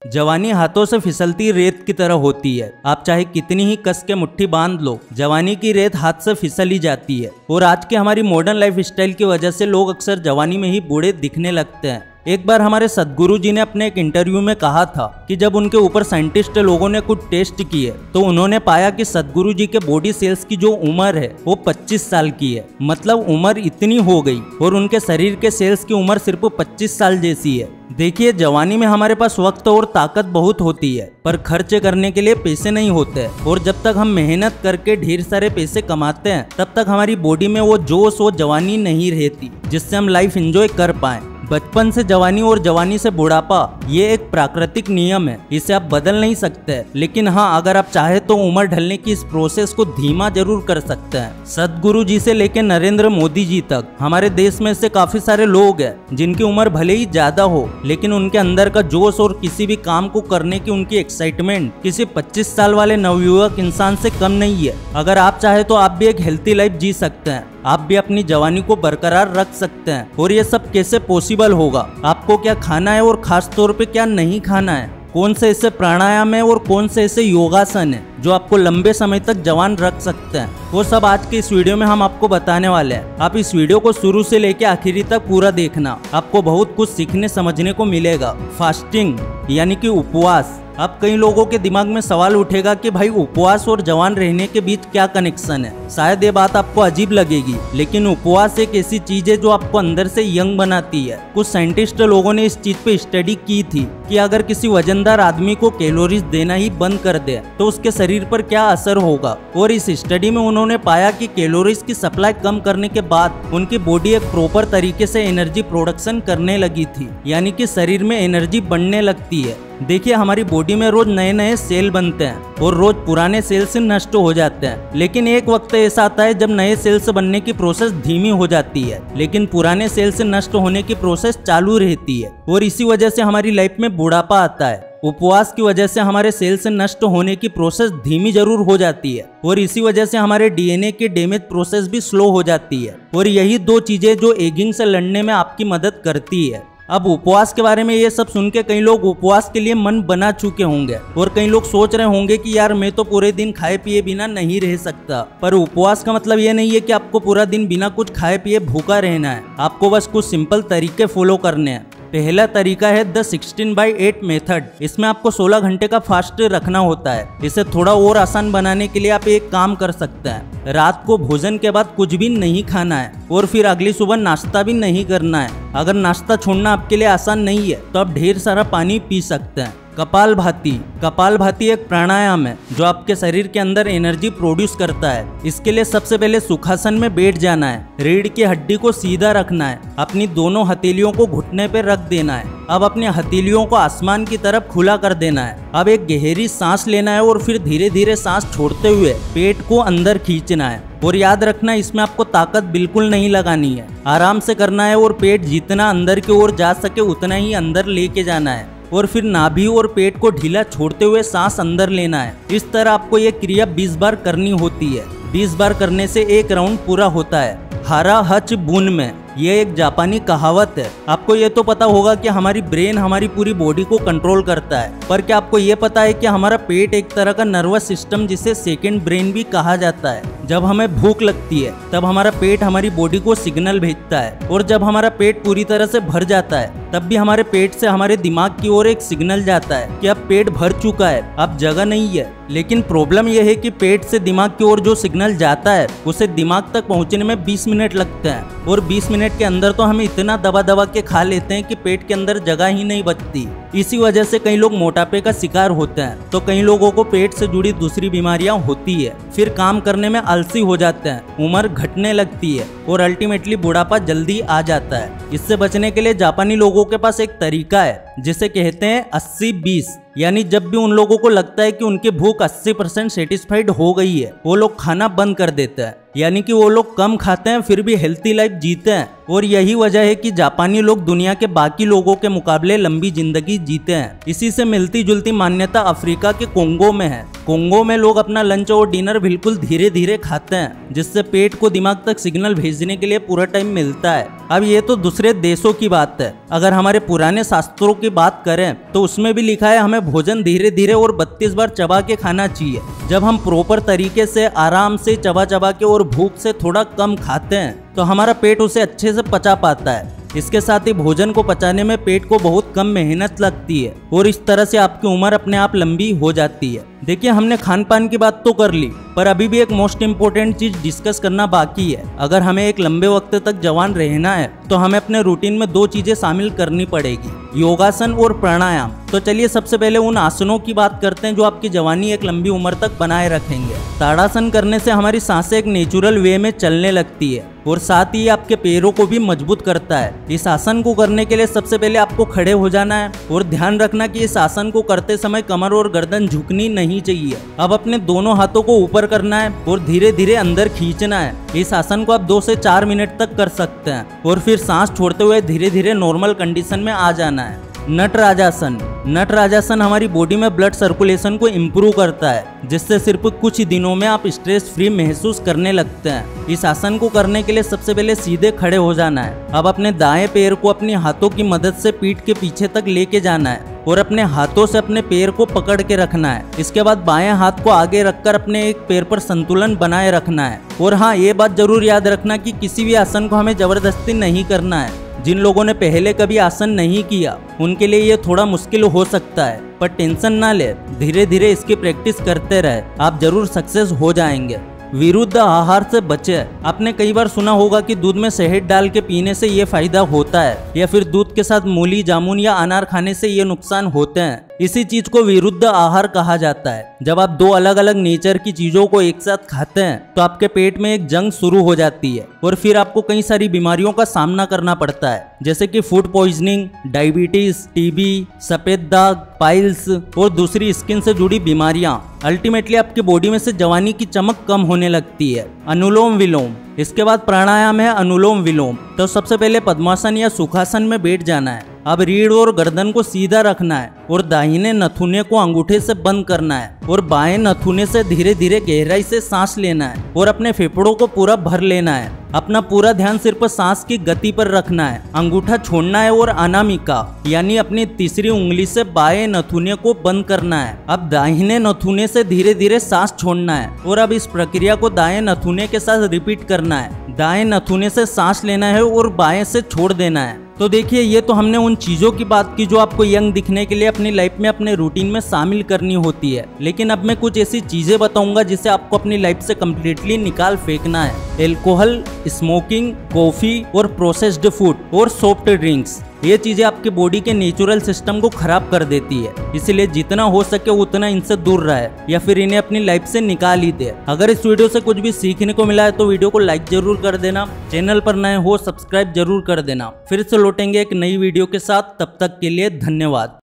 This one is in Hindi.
जवानी हाथों से फिसलती रेत की तरह होती है। आप चाहे कितनी ही कस के मुट्ठी बांध लो, जवानी की रेत हाथ से फिसल ही जाती है। और आज के हमारी मॉडर्न लाइफ स्टाइल की वजह से लोग अक्सर जवानी में ही बूढ़े दिखने लगते हैं। एक बार हमारे सदगुरु जी ने अपने एक इंटरव्यू में कहा था कि जब उनके ऊपर साइंटिस्ट लोगों ने कुछ टेस्ट किए तो उन्होंने पाया कि सदगुरु जी के बॉडी सेल्स की जो उम्र है वो 25 साल की है। मतलब उम्र इतनी हो गई और उनके शरीर के सेल्स की उम्र सिर्फ 25 साल जैसी है। देखिए, जवानी में हमारे पास वक्त और ताकत बहुत होती है, पर खर्च करने के लिए पैसे नहीं होते। और जब तक हम मेहनत करके ढेर सारे पैसे कमाते हैं तब तक हमारी बॉडी में वो जोश और जवानी नहीं रहती जिससे हम लाइफ एंजॉय कर पाए। बचपन से जवानी और जवानी से बुढ़ापा ये एक प्राकृतिक नियम है, इसे आप बदल नहीं सकते। लेकिन हाँ, अगर आप चाहे तो उम्र ढलने की इस प्रोसेस को धीमा जरूर कर सकते हैं। सदगुरु जी से लेकर नरेंद्र मोदी जी तक हमारे देश में से काफी सारे लोग हैं जिनकी उम्र भले ही ज्यादा हो, लेकिन उनके अंदर का जोश और किसी भी काम को करने की उनकी एक्साइटमेंट किसी 25 साल वाले नवयुवक इंसान से कम नहीं है। अगर आप चाहे तो आप भी एक हेल्थी लाइफ जी सकते हैं, आप भी अपनी जवानी को बरकरार रख सकते हैं। और ये सब कैसे पॉसिबल होगा? आपको क्या खाना है और खास तौर पे क्या नहीं खाना है, कौन से ऐसे प्राणायाम है और कौन से ऐसे योगासन है जो आपको लंबे समय तक जवान रख सकते हैं, वो सब आज के इस वीडियो में हम आपको बताने वाले हैं। आप इस वीडियो को शुरू से लेकर आखिरी तक पूरा देखना, आपको बहुत कुछ सीखने समझने को मिलेगा। फास्टिंग यानी कि उपवास। अब कई लोगों के दिमाग में सवाल उठेगा कि भाई उपवास और जवान रहने के बीच क्या कनेक्शन है। शायद ये बात आपको अजीब लगेगी, लेकिन उपवास एक ऐसी चीज है जो आपको अंदर से यंग बनाती है। कुछ साइंटिस्ट लोगों ने इस चीज पे स्टडी की थी कि अगर किसी वजनदार आदमी को कैलोरीज देना ही बंद कर दे तो उसके शरीर पर क्या असर होगा। और इस स्टडी में उन्होंने पाया कि कैलोरीज की सप्लाई कम करने के बाद उनकी बॉडी एक प्रॉपर तरीके से एनर्जी प्रोडक्शन करने लगी थी, यानी कि शरीर में एनर्जी बढ़ने लगती है। देखिए, हमारी बॉडी में रोज नए नए सेल बनते हैं और रोज पुराने सेल से नष्ट हो जाते हैं। लेकिन एक वक्त ऐसा आता है जब नए सेल्स बनने की प्रोसेस धीमी हो जाती है, लेकिन पुराने सेल से नष्ट होने की प्रोसेस चालू रहती है। और इसी वजह से हमारी लाइफ में बुढ़ापा आता है। उपवास की वजह से हमारे सेल से नष्ट होने की प्रोसेस धीमी जरूर हो जाती है और इसी वजह से हमारे डीएनए की डैमेज प्रोसेस भी स्लो हो जाती है। और यही दो चीजें जो एजिंग से लड़ने में आपकी मदद करती है। अब उपवास के बारे में ये सब सुन के कई लोग उपवास के लिए मन बना चुके होंगे और कई लोग सोच रहे होंगे कि यार मैं तो पूरे दिन खाए पिए बिना नहीं रह सकता। पर उपवास का मतलब ये नहीं है कि आपको पूरा दिन बिना कुछ खाए पिए भूखा रहना है। आपको बस कुछ सिंपल तरीके फॉलो करने हैं। पहला तरीका है द 16/8 मेथड। इसमें आपको 16 घंटे का फास्ट रखना होता है। इसे थोड़ा और आसान बनाने के लिए आप एक काम कर सकते हैं, रात को भोजन के बाद कुछ भी नहीं खाना है और फिर अगली सुबह नाश्ता भी नहीं करना है। अगर नाश्ता छोड़ना आपके लिए आसान नहीं है तो आप ढेर सारा पानी पी सकते हैं। कपालभाति एक प्राणायाम है जो आपके शरीर के अंदर एनर्जी प्रोड्यूस करता है। इसके लिए सबसे पहले सुखासन में बैठ जाना है, रीढ़ की हड्डी को सीधा रखना है, अपनी दोनों हथेलियों को घुटने पर रख देना है। अब अपनी हथेलियों को आसमान की तरफ खुला कर देना है। अब एक गहरी सांस लेना है और फिर धीरे धीरे सांस छोड़ते हुए पेट को अंदर खींचना है। और याद रखना, इसमें आपको ताकत बिल्कुल नहीं लगानी है, आराम से करना है और पेट जितना अंदर की ओर जा सके उतना ही अंदर लेके जाना है। और फिर नाभि और पेट को ढीला छोड़ते हुए सांस अंदर लेना है। इस तरह आपको ये क्रिया 20 बार करनी होती है। 20 बार करने से एक राउंड पूरा होता है। हारा हच बुन में ये एक जापानी कहावत है। आपको ये तो पता होगा कि हमारी ब्रेन हमारी पूरी बॉडी को कंट्रोल करता है, पर क्या आपको ये पता है कि हमारा पेट एक तरह का नर्वस सिस्टम जिसे सेकंड ब्रेन भी कहा जाता है। जब हमें भूख लगती है तब हमारा पेट हमारी बॉडी को सिग्नल भेजता है और जब हमारा पेट पूरी तरह से भर जाता है तब भी हमारे पेट से हमारे दिमाग की ओर एक सिग्नल जाता है कि अब पेट भर चुका है, अब जगह नहीं है। लेकिन प्रॉब्लम यह है कि पेट से दिमाग की ओर जो सिग्नल जाता है उसे दिमाग तक पहुंचने में 20 मिनट लगते हैं और 20 मिनट के अंदर तो हम इतना दबा दबा के खा लेते हैं कि पेट के अंदर जगह ही नहीं बचती। इसी वजह से कई लोग मोटापे का शिकार होते हैं, तो कई लोगों को पेट से जुड़ी दूसरी बीमारियां होती है। फिर काम करने में आलसी हो जाते हैं, उम्र घटने लगती है और अल्टीमेटली बुढ़ापा जल्दी आ जाता है। इससे बचने के लिए जापानी लोगों के पास एक तरीका है जिसे कहते हैं 80-20। यानी जब भी उन लोगों को लगता है कि उनकी भूख 80% सेटिस्फाइड हो गई है, वो लोग खाना बंद कर देते हैं। यानी कि वो लोग कम खाते हैं फिर भी हेल्थी लाइफ जीते हैं। और यही वजह है कि जापानी लोग दुनिया के बाकी लोगों के मुकाबले लंबी जिंदगी जीते हैं। इसी से मिलती जुलती मान्यता अफ्रीका के कोंगो में है। कोंगो में लोग अपना लंच और डिनर बिल्कुल धीरे धीरे खाते हैं, जिससे पेट को दिमाग तक सिग्नल भेजने के लिए पूरा टाइम मिलता है। अब ये तो दूसरे देशों की बात है। अगर हमारे पुराने शास्त्रों की बात करें तो उसमें भी लिखा है हमें भोजन धीरे धीरे और 32 बार चबा के खाना चाहिए। जब हम प्रॉपर तरीके से आराम से चबा चबा के और भूख से थोड़ा कम खाते हैं तो हमारा पेट उसे अच्छे से पचा पाता है। इसके साथ ही भोजन को पचाने में पेट को बहुत कम मेहनत लगती है और इस तरह से आपकी उम्र अपने आप लंबी हो जाती है। देखिए, हमने खान पान की बात तो कर ली, पर अभी भी एक मोस्ट इम्पोर्टेंट चीज डिस्कस करना बाकी है। अगर हमें एक लंबे वक्त तक जवान रहना है तो हमें अपने रूटीन में 2 चीजें शामिल करनी पड़ेगी, योगासन और प्राणायाम। तो चलिए सबसे पहले उन आसनों की बात करते हैं जो आपकी जवानी एक लंबी उम्र तक बनाए रखेंगे। ताड़ासन करने से हमारी सांसें एक नेचुरल वे में चलने लगती है और साथ ही आपके पैरों को भी मजबूत करता है। इस आसन को करने के लिए सबसे पहले आपको खड़े हो जाना है और ध्यान रखना कि इस आसन को करते समय कमर और गर्दन झुकनी नहीं चाहिए। अब अपने दोनों हाथों को ऊपर करना है और धीरे धीरे अंदर खींचना है। इस आसन को आप 2 से 4 मिनट तक कर सकते हैं और फिर सांस छोड़ते हुए धीरे धीरे नॉर्मल कंडीशन में आ जाना है। नटराजासन। नटराजासन हमारी बॉडी में ब्लड सर्कुलेशन को इम्प्रूव करता है, जिससे सिर्फ कुछ ही दिनों में आप स्ट्रेस फ्री महसूस करने लगते हैं। इस आसन को करने के लिए सबसे पहले सीधे खड़े हो जाना है। अब अपने दाएं पैर को अपने हाथों की मदद से पीठ के पीछे तक लेके जाना है और अपने हाथों से अपने पैर को पकड़ के रखना है। इसके बाद बाएं हाथ को आगे रखकर अपने एक पैर पर संतुलन बनाए रखना है। और हाँ, ये बात जरूर याद रखना कि किसी भी आसन को हमें जबरदस्ती नहीं करना है। जिन लोगों ने पहले कभी आसन नहीं किया उनके लिए ये थोड़ा मुश्किल हो सकता है, पर टेंशन ना ले, धीरे धीरे इसकी प्रैक्टिस करते रहे, आप जरूर सक्सेस हो जाएंगे। विरुद्ध आहार से बचे। आपने कई बार सुना होगा कि दूध में शहद डाल के पीने से ये फायदा होता है, या फिर दूध के साथ मूली, जामुन या अनार खाने से ये नुकसान होते हैं। इसी चीज को विरुद्ध आहार कहा जाता है। जब आप 2 अलग अलग नेचर की चीजों को एक साथ खाते हैं तो आपके पेट में एक जंग शुरू हो जाती है और फिर आपको कई सारी बीमारियों का सामना करना पड़ता है, जैसे कि फूड पॉइजनिंग, डायबिटीज, टीबी, सफेद दाग, पाइल्स और दूसरी स्किन से जुड़ी बीमारियां। अल्टीमेटली आपकी बॉडी में से जवानी की चमक कम होने लगती है। अनुलोम विलोम। इसके बाद प्राणायाम है अनुलोम विलोम। तो सबसे पहले पद्मासन या सुखासन में बैठ जाना है। अब रीढ़ और गर्दन को सीधा रखना है और दाहिने नथुने को अंगूठे से बंद करना है और बाएं नथुने से धीरे धीरे गहराई से सांस लेना है और अपने फेफड़ों को पूरा भर लेना है। अपना पूरा ध्यान सिर्फ सांस की गति पर रखना है। अंगूठा छोड़ना है और अनामिका यानी अपनी तीसरी उंगली से बाएं नथुने को बंद करना है। अब दाहिने नथुने से धीरे धीरे सांस छोड़ना है और अब इस प्रक्रिया को दाएं नथुने के साथ रिपीट करना है। दाएं नथुने से सांस लेना है और बाएं से छोड़ देना है। तो देखिए, ये तो हमने उन चीजों की बात की जो आपको यंग दिखने के लिए अपनी लाइफ में, अपने रूटीन में शामिल करनी होती है। लेकिन अब मैं कुछ ऐसी चीजें बताऊंगा जिसे आपको अपनी लाइफ से कम्प्लीटली निकाल फेंकना है। एल्कोहल, स्मोकिंग, कॉफी और प्रोसेस्ड फूड और सॉफ्ट ड्रिंक्स, ये चीजें आपके बॉडी के नेचुरल सिस्टम को खराब कर देती है। इसलिए जितना हो सके उतना इनसे दूर रहे या फिर इन्हें अपनी लाइफ से निकाल ही दे। अगर इस वीडियो से कुछ भी सीखने को मिला है तो वीडियो को लाइक जरूर कर देना। चैनल पर नए हो सब्सक्राइब जरूर कर देना। फिर से लौटेंगे एक नई वीडियो के साथ, तब तक के लिए धन्यवाद।